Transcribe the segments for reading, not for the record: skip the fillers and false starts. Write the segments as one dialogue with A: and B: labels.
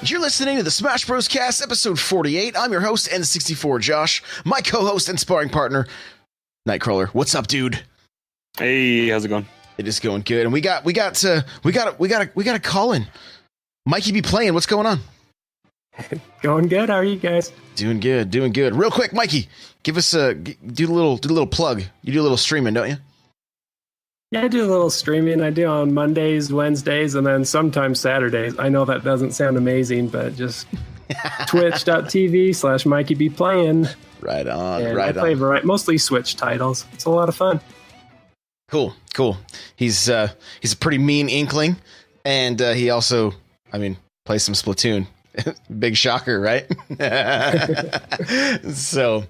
A: You're listening to the Smash Bros. Cast, episode 48. I'm your host, N64 Josh. My co-host and sparring partner, NightCrawlr. What's up, dude?
B: Hey, how's it going?
A: It is going good, and we got a call in. Mikey be playing. What's going on?
C: Going good. How are you guys?
A: Doing good. Real quick, Mikey, give us do a little plug. You do a little streaming, don't you?
C: Yeah, I do a little streaming. I do on Mondays, Wednesdays, and then sometimes Saturdays. I know that doesn't sound amazing, but just twitch.tv/MikeyBePlaying.
A: Right on.
C: And I play mostly Switch titles. It's a lot of fun.
A: Cool. He's a pretty mean inkling, and he also, plays some Splatoon. Big shocker, right? So,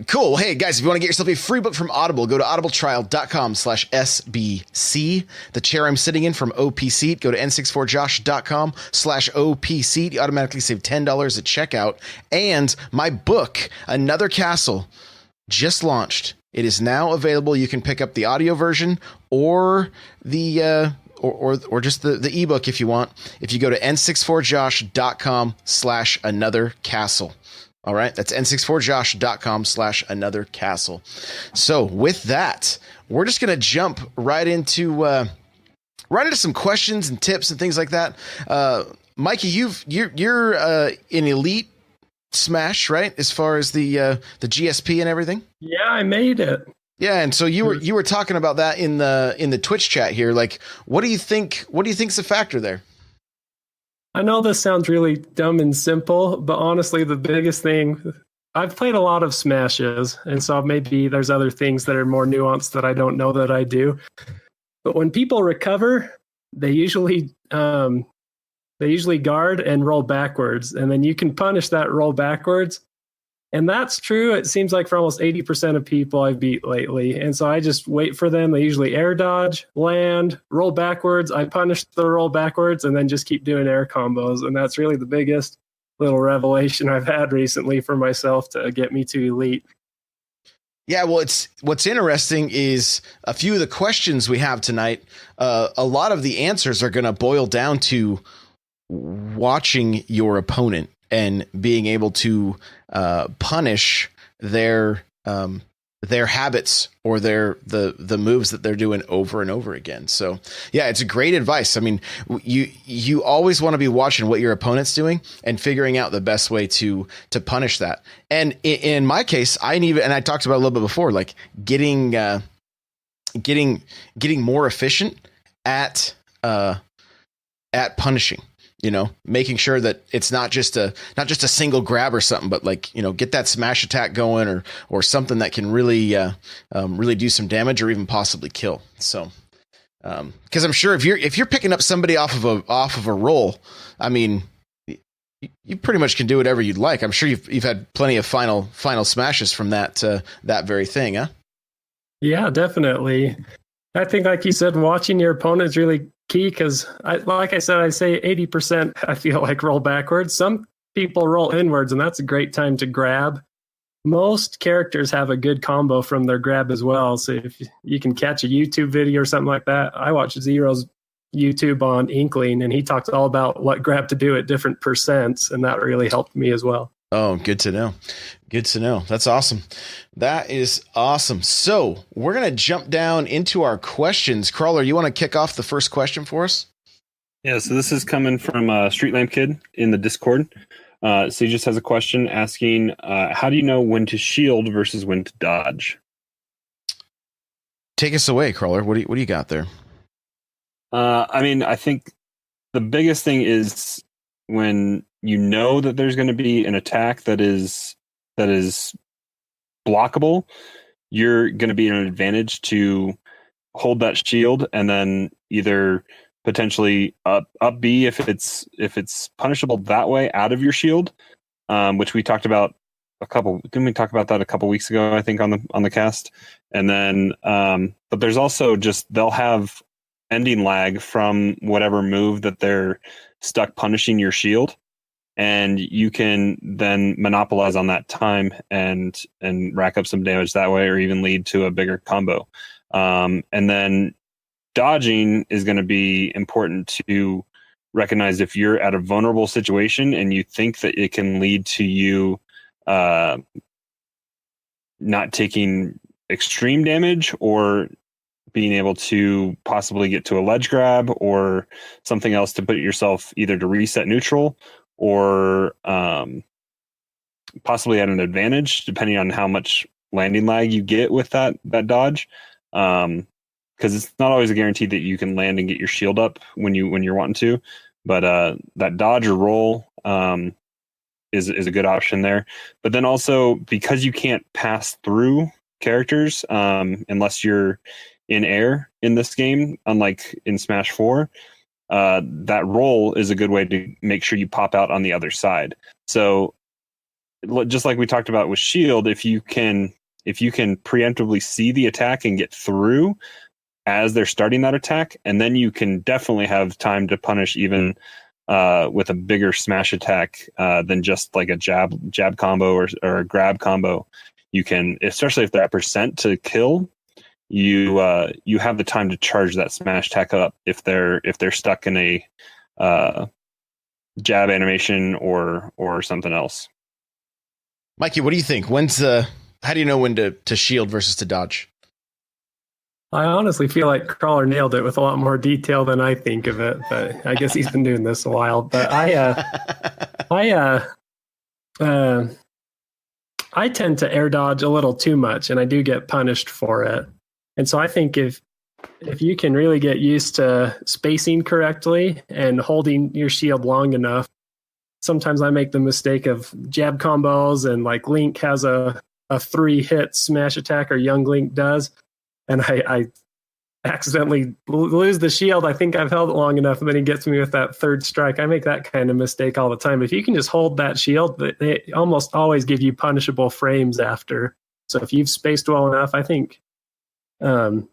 A: cool. Well, hey, guys, if you want to get yourself a free book from Audible, go to audibletrial.com/SBC. The chair I'm sitting in from OP Seat, go to n64josh.com/OP Seat. You automatically save $10 at checkout. And my book, Another Castle, just launched. It is now available. You can pick up the audio version or the or just the ebook if you want. If you go to n64josh.com/anothercastle. All right, that's n64josh.com/anothercastle. So with that, we're just gonna jump right into some questions and tips and things like that. Mikey, you're an elite Smash, right? As far as the GSP and everything.
C: Yeah, I made it.
A: Yeah, and so you were talking about that in the Twitch chat here. Like, what do you think? What do you think's a factor there?
C: I know this sounds really dumb and simple, but honestly, the biggest thing, I've played a lot of Smashes, and so maybe there's other things that are more nuanced that I don't know that I do. But when people recover, they usually guard and roll backwards, and then you can punish that roll backwards. And that's true, it seems like, for almost 80% of people I've beat lately. And so I just wait for them. They usually air dodge, land, roll backwards. I punish the roll backwards and then just keep doing air combos. And that's really the biggest little revelation I've had recently for myself to get me to elite.
A: Yeah, well, what's interesting is a few of the questions we have tonight. A lot of the answers are going to boil down to watching your opponent and being able to punish their habits or the moves that they're doing over and over again. So yeah, it's a great advice. I mean, you always want to be watching what your opponent's doing and figuring out the best way to punish that. And in my case, I talked about it a little bit before, like getting more efficient at punishing. Making sure that it's not just a single grab or something, but get that smash attack going or something that can really do some damage or even possibly kill. So, because I'm sure if you're picking up somebody off of a roll, I mean, you pretty much can do whatever you'd like. I'm sure you've had plenty of final smashes from that very thing, huh?
C: Yeah, definitely. I think, like you said, watching your opponent is really key because, like I said, I say 80% I feel like roll backwards. Some people roll inwards, and that's a great time to grab. Most characters have a good combo from their grab as well. So if you can catch a YouTube video or something like that, I watched Zero's YouTube on Inkling, and he talks all about what grab to do at different percents, and that really helped me as well.
A: Oh, good to know. That's awesome. That is awesome. So we're going to jump down into our questions. Crawler, you want to kick off the first question for us?
B: Yeah, so this is coming from Street Lamp Kid in the Discord. So he just has a question asking, how do you know when to shield versus when to dodge?
A: Take us away, Crawler. What do you got there?
B: I think the biggest thing is when you know that there's going to be an attack that is blockable, you're going to be in an advantage to hold that shield and then either potentially up B if it's punishable that way out of your shield, which we talked about didn't we talk about that a couple weeks ago, I think, on the cast. And then but there's also just they'll have ending lag from whatever move that they're stuck punishing your shield. And you can then monopolize on that time and rack up some damage that way, or even lead to a bigger combo. And then dodging is going to be important to recognize if you're at a vulnerable situation and you think that it can lead to you not taking extreme damage or being able to possibly get to a ledge grab or something else to put yourself either to reset neutral or possibly at an advantage, depending on how much landing lag you get with that dodge. Because it's not always a guarantee that you can land and get your shield up when you're wanting to, but that dodge or roll is a good option there. But then also, because you can't pass through characters unless you're in air in this game, unlike in Smash 4, that roll is a good way to make sure you pop out on the other side. So just like we talked about with shield, if you can preemptively see the attack and get through as they're starting that attack, and then you can definitely have time to punish even with a bigger smash attack than just like a jab combo or a grab combo. You can, especially if they're at percent to kill, you have the time to charge that smash attack up if they're stuck in a jab animation or something else.
A: Mikey, what do you think? How do you know when to shield versus to dodge?
C: I honestly feel like Crawler nailed it with a lot more detail than I think of it, but I guess he's been doing this a while. But I tend to air dodge a little too much, and I do get punished for it. And so I think if you can really get used to spacing correctly and holding your shield long enough, sometimes I make the mistake of jab combos, and like Link has a 3-hit smash attack, or Young Link does, and I accidentally lose the shield. I think I've held it long enough, and then he gets me with that third strike. I make that kind of mistake all the time. If you can just hold that shield, they almost always give you punishable frames after. So if you've spaced well enough, I think, and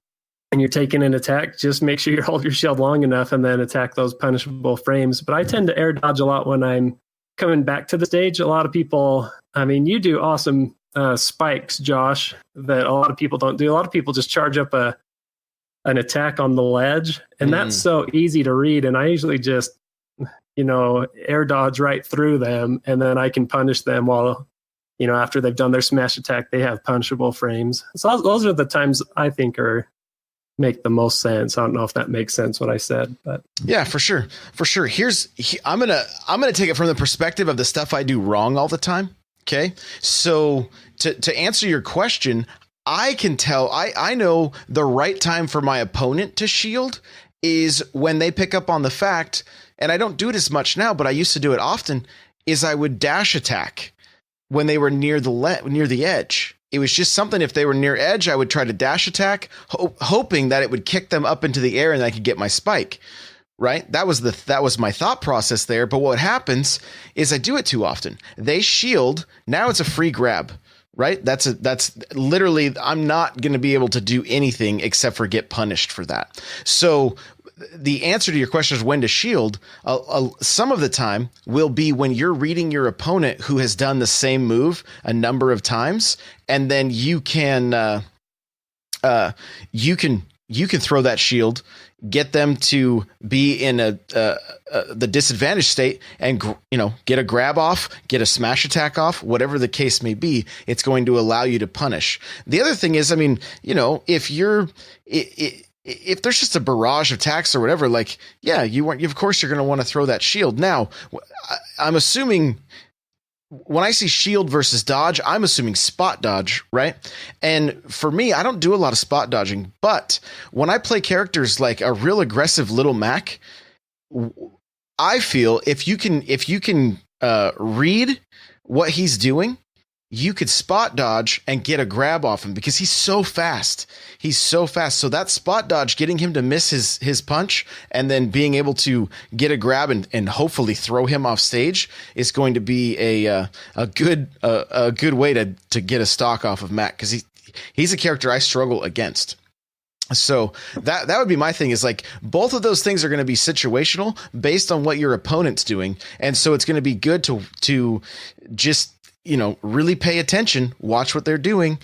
C: you're taking an attack, just make sure you hold your shield long enough and then attack those punishable frames. But I tend to air dodge a lot when I'm coming back to the stage. A lot of people, I mean, you do awesome spikes, Josh, that a lot of people don't do. A lot of people just charge up an attack on the ledge, and that's so easy to read. And I usually just, air dodge right through them, and then I can punish them while, after they've done their smash attack, they have punishable frames. So those are the times I think make the most sense. I don't know if that makes sense what I said, but
A: yeah, for sure. I'm gonna take it from the perspective of the stuff I do wrong all the time. Okay, so to answer your question, I can tell, I know the right time for my opponent to shield is when they pick up on the fact, and I don't do it as much now, but I used to do it often, is I would dash attack when they were near the edge. It was just something, if they were near edge, I would try to dash attack, hoping that it would kick them up into the air and I could get my spike. Right? That was my thought process there. But what happens is I do it too often. They shield. Now it's a free grab, right? That's literally, I'm not going to be able to do anything except for get punished for that. So the answer to your question is when to shield. Some of the time will be when you're reading your opponent who has done the same move a number of times, and then you can throw that shield, get them to be in the disadvantaged state, and get a grab off, get a smash attack off, whatever the case may be. It's going to allow you to punish. The other thing is, I mean, if there's just a barrage of attacks or whatever, like, yeah, of course you're going to want to throw that shield. Now, I'm assuming when I see shield versus dodge, I'm assuming spot dodge, right? And for me, I don't do a lot of spot dodging, but when I play characters like a real aggressive Little Mac, I feel if you can read what he's doing, you could spot dodge and get a grab off him because he's so fast. So that spot dodge, getting him to miss his punch and then being able to get a grab and hopefully throw him off stage is going to be a good way to get a stock off of Mac, because he's a character I struggle against. So that would be my thing, is like both of those things are going to be situational based on what your opponent's doing. And so it's going to be good to just, really pay attention, watch what they're doing.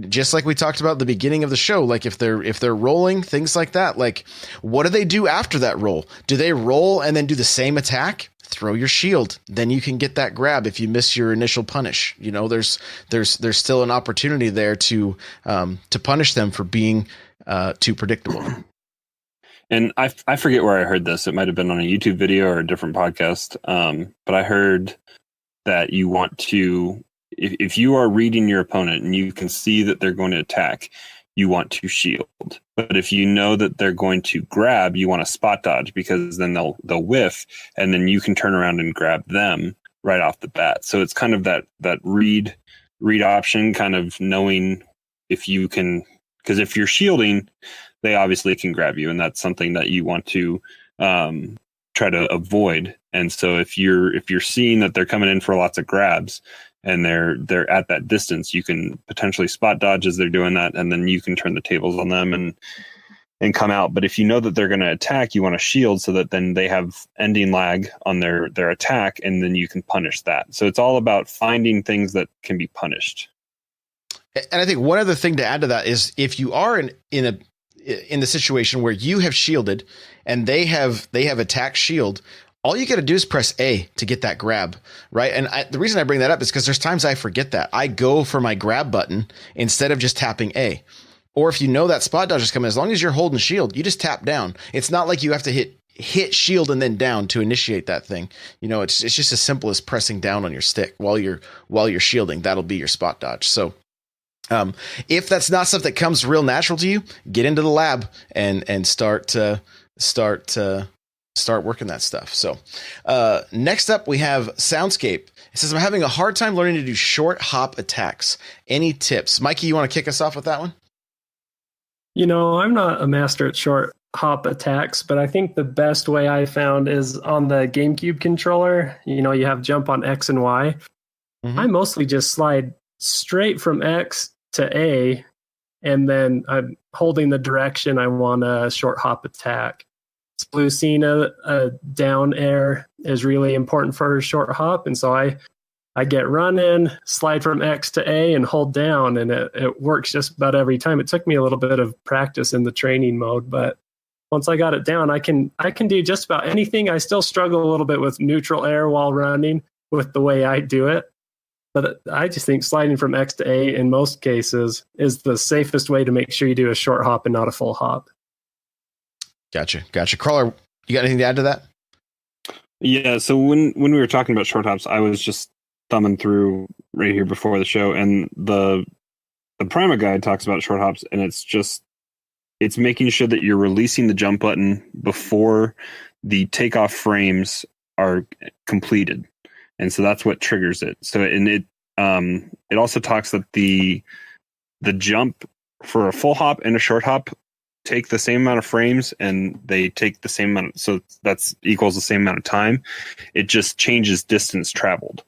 A: just like we talked about at the beginning of the show, like if they're rolling, things like that, like what do they do after that roll? Do they roll and then do the same attack? Throw your shield, then you can get that grab if you miss your initial punish. You know, there's still an opportunity there to punish them for being too predictable.
B: And I forget where I heard this. It might have been on a YouTube video or a different podcast. But I heard that you want to, if you are reading your opponent and you can see that they're going to attack, you want to shield. But if you know that they're going to grab, you want to spot dodge, because then they'll whiff, and then you can turn around and grab them right off the bat. So it's kind of that read option, kind of knowing if you can, because if you're shielding, they obviously can grab you, and that's something that you want to try to avoid. And so if you're seeing that they're coming in for lots of grabs and they're at that distance, you can potentially spot dodge as they're doing that, and then you can turn the tables on them and come out. But if you know that they're going to attack, you want to shield so that then they have ending lag on their attack, and then you can punish that. So it's all about finding things that can be punished.
A: And I think one other thing to add to that is if you are in the situation where you have shielded and they have attack shield, all you got to do is press A to get that grab, right? And the reason I bring that up is because there's times I forget that. I go for my grab button instead of just tapping A. Or if you know that spot dodge is coming, as long as you're holding shield, you just tap down. It's not like you have to hit shield and then down to initiate that thing. You know, it's just as simple as pressing down on your stick while you're shielding. That'll be your spot dodge. So if that's not stuff that comes real natural to you, get into the lab and start working that stuff. So next up, we have Soundscape. It says, I'm having a hard time learning to do short hop attacks. Any tips? Mikey, you want to kick us off with that one?
C: You know, I'm not a master at short hop attacks, but I think the best way I found is on the GameCube controller. You know, you have jump on X and Y. Mm-hmm. I mostly just slide straight from X to A, and then I'm holding the direction I want a short hop attack. Blue seeing a down air is really important for her short hop, and so I get running, slide from X to A, and hold down, and it works just about every time. It took me a little bit of practice in the training mode, but once I got it down, I can do just about anything. I still struggle a little bit with neutral air while running with the way I do it, but I just think sliding from X to A in most cases is the safest way to make sure you do a short hop and not a full hop.
A: Gotcha. Crawler, you got anything to add to that?
B: Yeah, so when we were talking about short hops, I was just thumbing through right here before the show, and the Prima guide talks about short hops, and it's making sure that you're releasing the jump button before the takeoff frames are completed. And so that's what triggers it. So, and it also talks that the jump for a full hop and a short hop take the same amount of frames, and they take the same amount. So that's equals the same amount of time. It just changes distance traveled,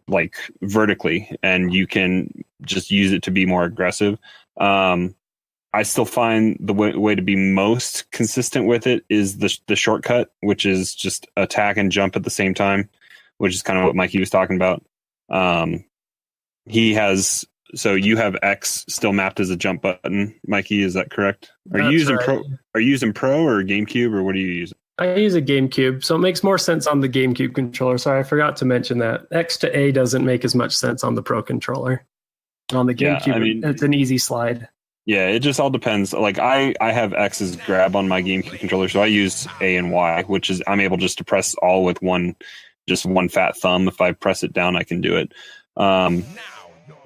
B: like vertically, and you can just use it to be more aggressive. I still find the way to be most consistent with it is the shortcut, which is just attack and jump at the same time, which is kind of what Mikey was talking about. So you have X still mapped as a jump button, Mikey, is that correct? Are you using right. Are you using Pro or GameCube, or what are you using?
C: I use a GameCube, so it makes more sense on the GameCube controller. Sorry, I forgot to mention that. X to A doesn't make as much sense on the Pro controller. On the GameCube, it's an easy slide.
B: Yeah, it just all depends. Like I have X as grab on my GameCube controller, so I use A and Y, which is I'm able just to press all with one fat thumb. If I press it down, I can do it.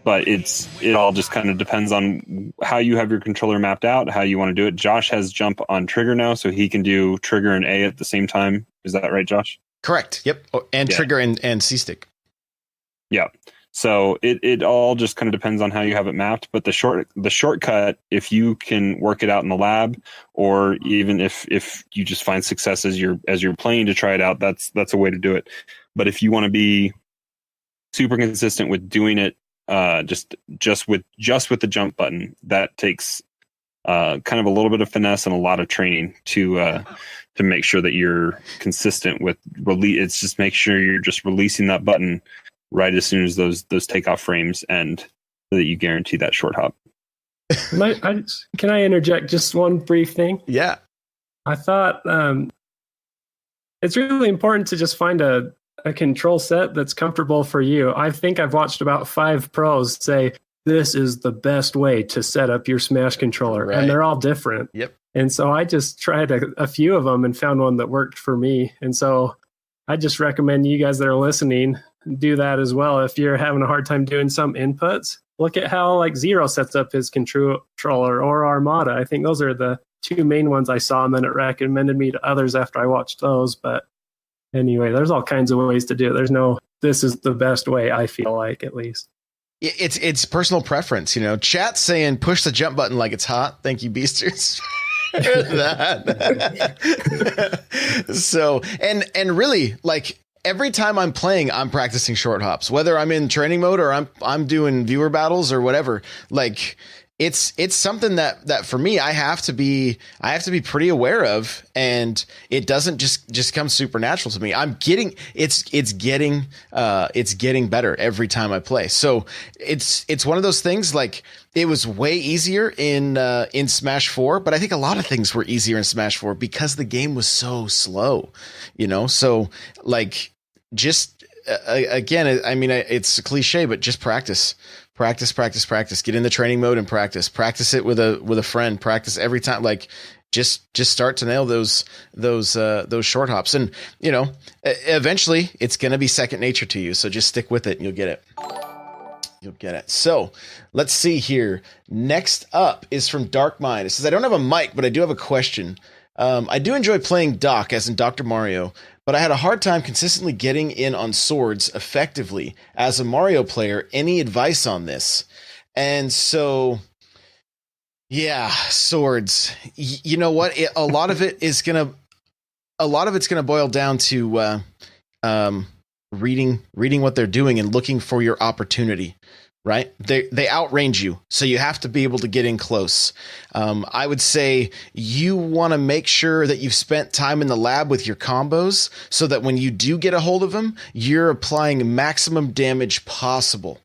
B: But it all just kind of depends on how you have your controller mapped out, how you want to do it. Josh has jump on trigger now, so he can do trigger and A at the same time. Is that right, Josh?
A: Correct. Yep. And trigger and C stick. Yeah.
B: So it all just kind of depends on how you have it mapped. But the shortcut, if you can work it out in the lab, or even if you just find success as you're playing to try it out, that's a way to do it. But if you want to be super consistent with doing it, just with the jump button, that takes kind of a little bit of finesse and a lot of training to make sure that you're consistent with release. It's just make sure you're just releasing that button right as soon as those takeoff frames end. that you guarantee that short hop.
C: Can I interject just one brief thing?
A: Yeah.
C: I thought it's really important to just find a control set that's comfortable for you. I think I've watched about 5 pros say, this is the best way to set up your Smash controller.
A: Right.
C: And they're all different.
A: Yep.
C: And so I just tried a few of them and found one that worked for me. And so I just recommend you guys that are listening do that as well. If you're having a hard time doing some inputs, look at how like Zero sets up his controller or Armada. I think those are the 2 main ones I saw, and then it recommended me to others after I watched those. But anyway, there's all kinds of ways to do it. There's no, this is the best way, I feel like, at least.
A: It's personal preference, you know. Chat's saying push the jump button like it's hot. Thank you, Beasters. that. So, and really, like, every time I'm playing, I'm practicing short hops, whether I'm in training mode or I'm doing viewer battles or whatever. Like, it's something that for me, I have to be pretty aware of, and it doesn't just come supernatural to me. It's getting better every time I play. So it's one of those things. Like, it was way easier in Smash 4, but I think a lot of things were easier in Smash 4 because the game was so slow, you know? So, like, just again, I mean, it's a cliche, but just practice. Get in the training mode and practice it with a friend, practice every time. Like, just start to nail those short hops. And, you know, eventually it's going to be second nature to you. So just stick with it and you'll get it. So let's see here. Next up is from Dark Mind. It says, I don't have a mic, but I do have a question. I do enjoy playing Doc, as in Dr. Mario, but I had a hard time consistently getting in on swords effectively. As a Mario player, any advice on this? And so, yeah, swords. You know what? A lot of it's gonna boil down to reading what they're doing and looking for your opportunity. Right? They outrange you, so you have to be able to get in close. I would say you want to make sure that you've spent time in the lab with your combos so that when you do get a hold of them, you're applying maximum damage possible.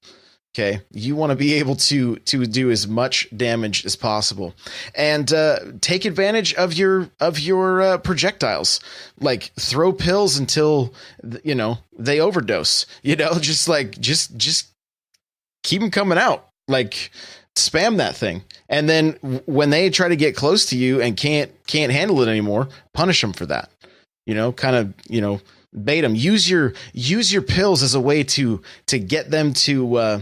A: Okay, you want to be able to do as much damage as possible, and take advantage of your projectiles. Like, throw pills until they overdose. Just keep them coming out. Like, spam that thing, and then when they try to get close to you and can't handle it anymore, punish them for that. Bait them. Use your pills as a way to get them to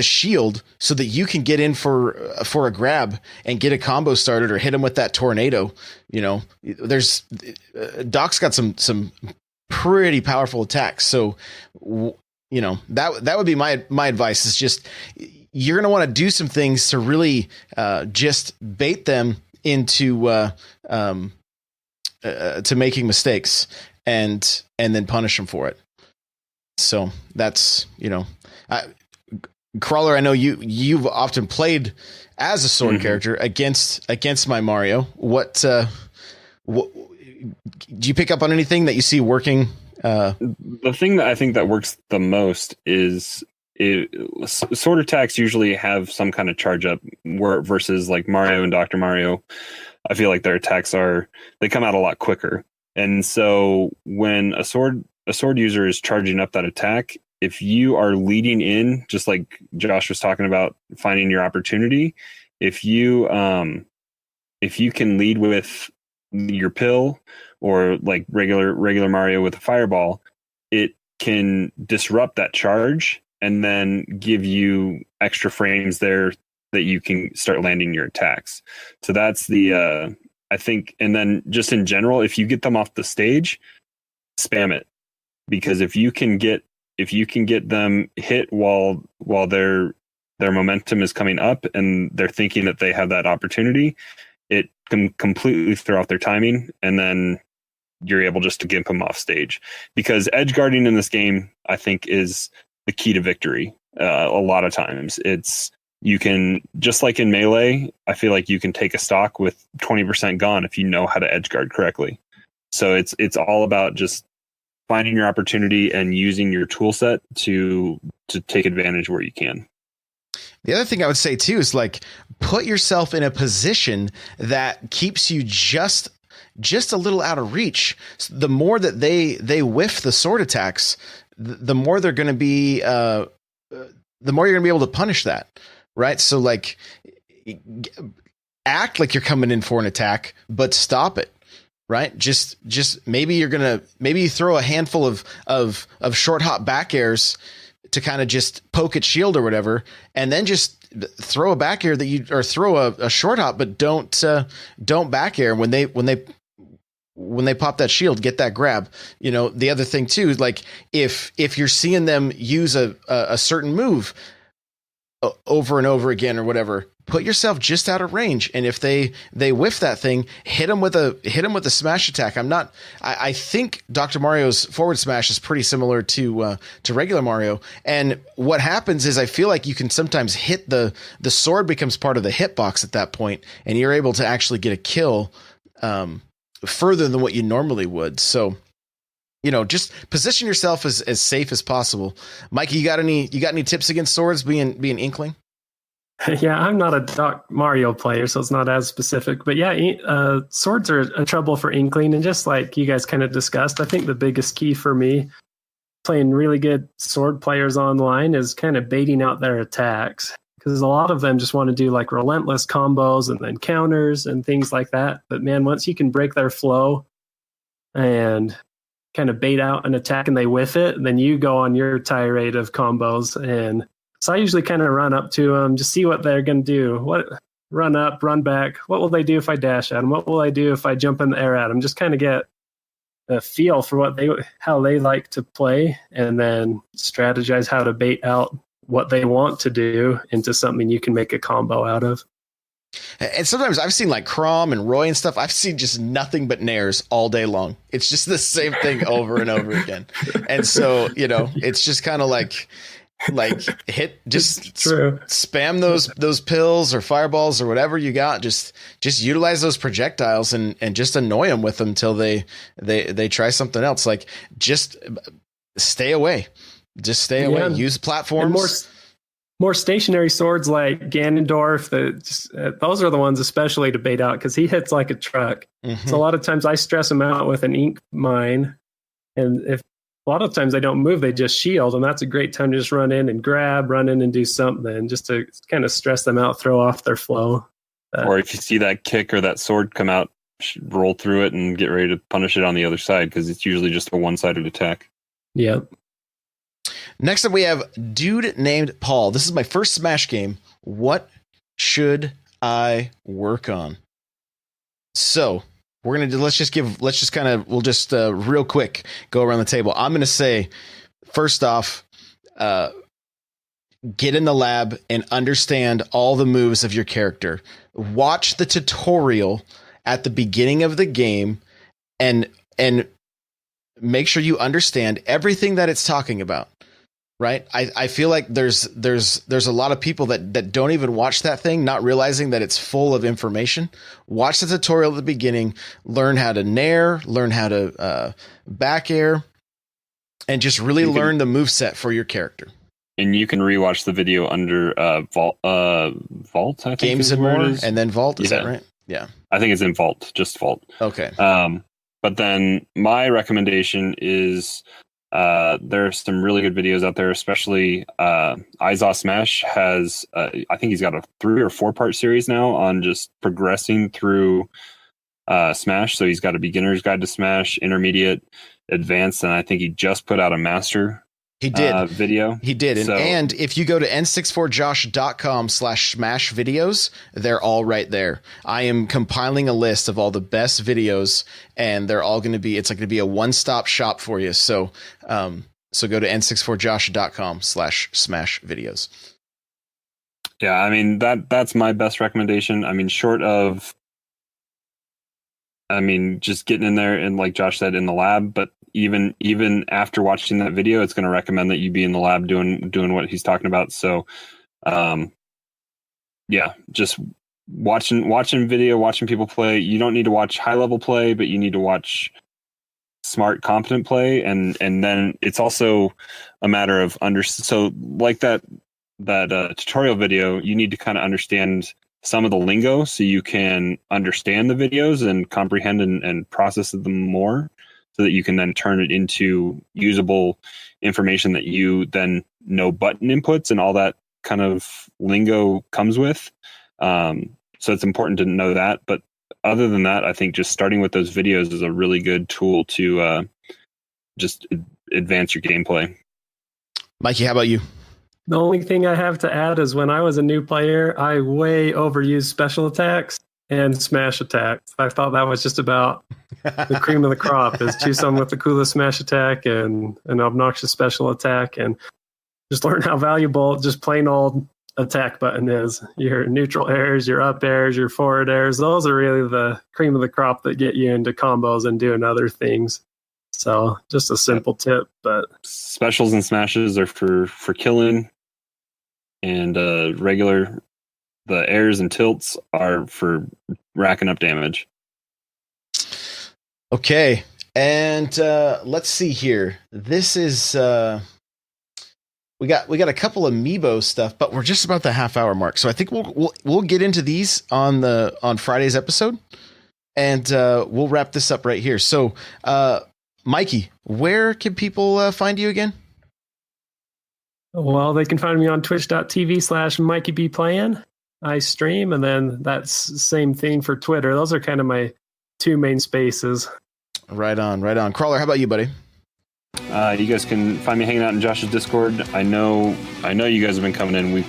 A: shield so that you can get in for a grab and get a combo started or hit them with that tornado. There's Doc's got some pretty powerful attacks. So, that would be my advice, is just, you're going to want to do some things to really just bait them into to making mistakes and then punish them for it. So that's, Crawler, I know you've often played as a sword character against my Mario. What do you pick up on anything that you see working?
B: The thing that I think that works the most is sword attacks usually have some kind of charge up, versus like Mario and Dr. Mario, I feel like their attacks they come out a lot quicker. And so when a sword user is charging up that attack, if you are leading in, just like Josh was talking about, finding your opportunity, if you can lead with your pill, or like regular Mario with a fireball, it can disrupt that charge and then give you extra frames there that you can start landing your attacks. So that's the I think. And then just in general, if you get them off the stage, spam it, because if you can get them hit while their momentum is coming up and they're thinking that they have that opportunity, it can completely throw off their timing, and then you're able just to gimp them off stage. Because edge guarding in this game, I think, is the key to victory. A lot of times you can, just like in Melee, I feel like you can take a stock with 20% gone if you know how to edge guard correctly. So it's all about just finding your opportunity and using your tool set to take advantage where you can.
A: The other thing I would say too is like put yourself in a position that keeps you just a little out of reach. The more that they whiff the sword attacks, the more they're going to be, the more you're going to be able to punish that, right? So like act like you're coming in for an attack, but stop it. Right. Just maybe you throw a handful of short hop back airs to kind of just poke at shield or whatever. And then just throw a back air or throw a short hop, but don't back air when they pop that shield, get that grab. You know, the other thing too, is like if you're seeing them use a certain move over and over again or whatever, put yourself just out of range. And if they whiff that thing, hit them with a smash attack. I think Dr. Mario's forward smash is pretty similar to regular Mario. And what happens is I feel like you can sometimes hit the sword becomes part of the hitbox at that point, and you're able to actually get a kill further than what you normally would. So, you know, just position yourself as safe as possible. Mikey, you got any tips against swords being Inkling?
C: Yeah, I'm not a Doc Mario player, so it's not as specific. But yeah, swords are a trouble for Inkling. And just like you guys kind of discussed, I think the biggest key for me playing really good sword players online is kind of baiting out their attacks. Because a lot of them just want to do like relentless combos and then counters and things like that. But man, once you can break their flow and kind of bait out an attack and they whiff it, then you go on your tirade of combos. And so I usually kind of run up to them, just see what they're going to do. Run up, run back. What will they do if I dash at them? What will I do if I jump in the air at them? Just kind of get a feel for how they like to play, and then strategize how to bait out what they want to do into something you can make a combo out of.
A: And sometimes I've seen like Crom and Roy and stuff. I've seen just nothing but nairs all day long. It's just the same thing over and over again. And so, you know, it's just kind of like hit, just spam those pills or fireballs or whatever you got. Just utilize those projectiles and just annoy them with them till they try something else. Like just stay away. Just stay away. Use platforms.
C: More stationary swords like Ganondorf. Those are the ones especially to bait out because he hits like a truck. Mm-hmm. So a lot of times I stress him out with an ink mine, and if a lot of times they don't move, they just shield, and that's a great time to just run in and do something just to kind of stress them out, throw off their flow.
B: Or if you see that kick or that sword come out, roll through it and get ready to punish it on the other side because it's usually just a one-sided attack.
C: Yep.
A: Next up, we have Dude Named Paul. This is my first Smash game. What should I work on? So we'll just real quick go around the table. I'm going to say, first off, get in the lab and understand all the moves of your character. Watch the tutorial at the beginning of the game and make sure you understand everything that it's talking about. Right. I feel like there's a lot of people that don't even watch that thing, not realizing that it's full of information. Watch the tutorial at the beginning, learn how to nair, learn how to back air, and just really learn the moveset for your character.
B: And you can rewatch the video under Vault, I think.
A: Games and More, and then Vault, is that right? Yeah. I
B: think it's in Vault, just Vault.
A: Okay.
B: But then my recommendation is there's some really good videos out there, especially Izaw Smash has, I think he's got a 3 or 4 part series now on just progressing through Smash. So he's got a beginner's guide to Smash, intermediate, advanced, and I think he just put out a master video.
A: He did. And if you go to n64josh.com/smash videos, they're all right there. I am compiling a list of all the best videos, and they're all going to be, it's like going to be a one-stop shop for you. So, so go to n64josh.com/smash videos.
B: Yeah. I mean, that's my best recommendation. I mean, short of, just getting in there and like Josh said, in the lab, but even after watching that video, it's going to recommend that you be in the lab doing what he's talking about. So, just watching video, watching people play. You don't need to watch high level play, but you need to watch smart, competent play, and then it's also a matter of so like that tutorial video, you need to kind of understand some of the lingo so you can understand the videos and comprehend and process them more, so that you can then turn it into usable information that you then know button inputs and all that kind of lingo comes with. So it's important to know that. But other than that, I think just starting with those videos is a really good tool to just advance your gameplay.
A: Mikey, how about you?
C: The only thing I have to add is when I was a new player, I way overused special attacks and smash attacks. I thought that was just about the cream of the crop, is choose someone with the coolest smash attack and an obnoxious special attack, and just learn how valuable just plain old attack button is. Your neutral airs, your up airs, your forward airs, those are really the cream of the crop that get you into combos and doing other things. So just a simple tip. But
B: specials and smashes are for killing, and the airs and tilts are for racking up damage.
A: Okay, and let's see here. This is we got a couple of Amiibo stuff, but we're just about the half-hour mark, so I think we'll get into these on Friday's episode, and we'll wrap this up right here. So, Mikey, where can people find you again?
C: Well, they can find me on twitch.tv/MikeyBPlayin. I stream, and then that's the same thing for Twitter. Those are kind of my two main spaces.
A: Right on. Crawler, how about you, buddy?
B: You guys can find me hanging out in Josh's Discord. I know you guys have been coming in. I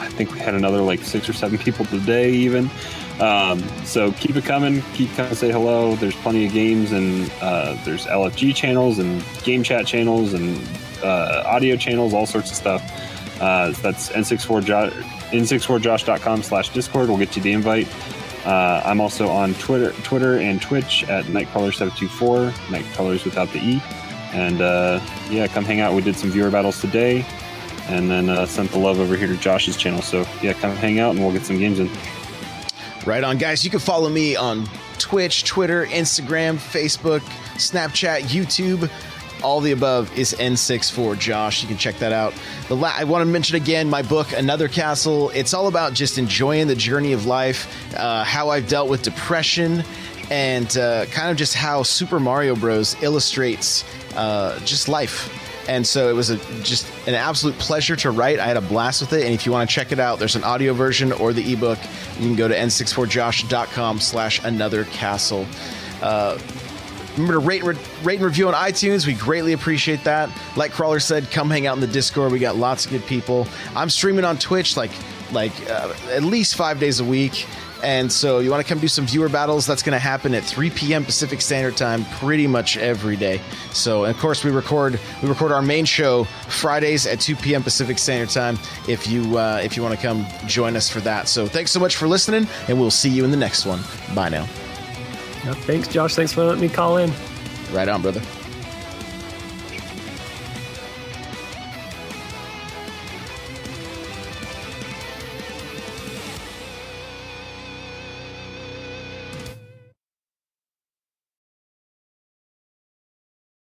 B: think we had another like 6 or 7 people today even. So keep it coming. Keep coming, say hello. There's plenty of games, and there's LFG channels and game chat channels and audio channels, all sorts of stuff. That's n64josh.com/discord. We'll get you the invite. I'm also on Twitter and Twitch at NightCrawlr724. NightCrawlr is without the E. And come hang out. We did some viewer battles today, and then sent the love over here to Josh's channel. So yeah, come hang out, and we'll get some games in.
A: Right on, guys. You can follow me on Twitch, Twitter, Instagram, Facebook, Snapchat, YouTube. All the above is N64Josh. You can check that out. I want to mention again my book, Another Castle. It's all about just enjoying the journey of life, how I've dealt with depression, and kind of just how Super Mario Bros. Illustrates just life. And so it was just an absolute pleasure to write. I had a blast with it. And if you want to check it out, there's an audio version or the ebook. You can go to n64josh.com/anothercastle. Remember to rate and review on iTunes. We greatly appreciate that. Like Crawler said, come hang out in the Discord. We got lots of good people. I'm streaming on Twitch like at least 5 days a week. And so you want to come do some viewer battles, that's going to happen at 3 p.m. Pacific Standard Time pretty much every day. So, and of course, we record our main show Fridays at 2 p.m. Pacific Standard Time if you want to come join us for that. So thanks so much for listening, and we'll see you in the next one. Bye now.
C: Thanks, Josh. Thanks for letting me call in.
A: Right on, brother.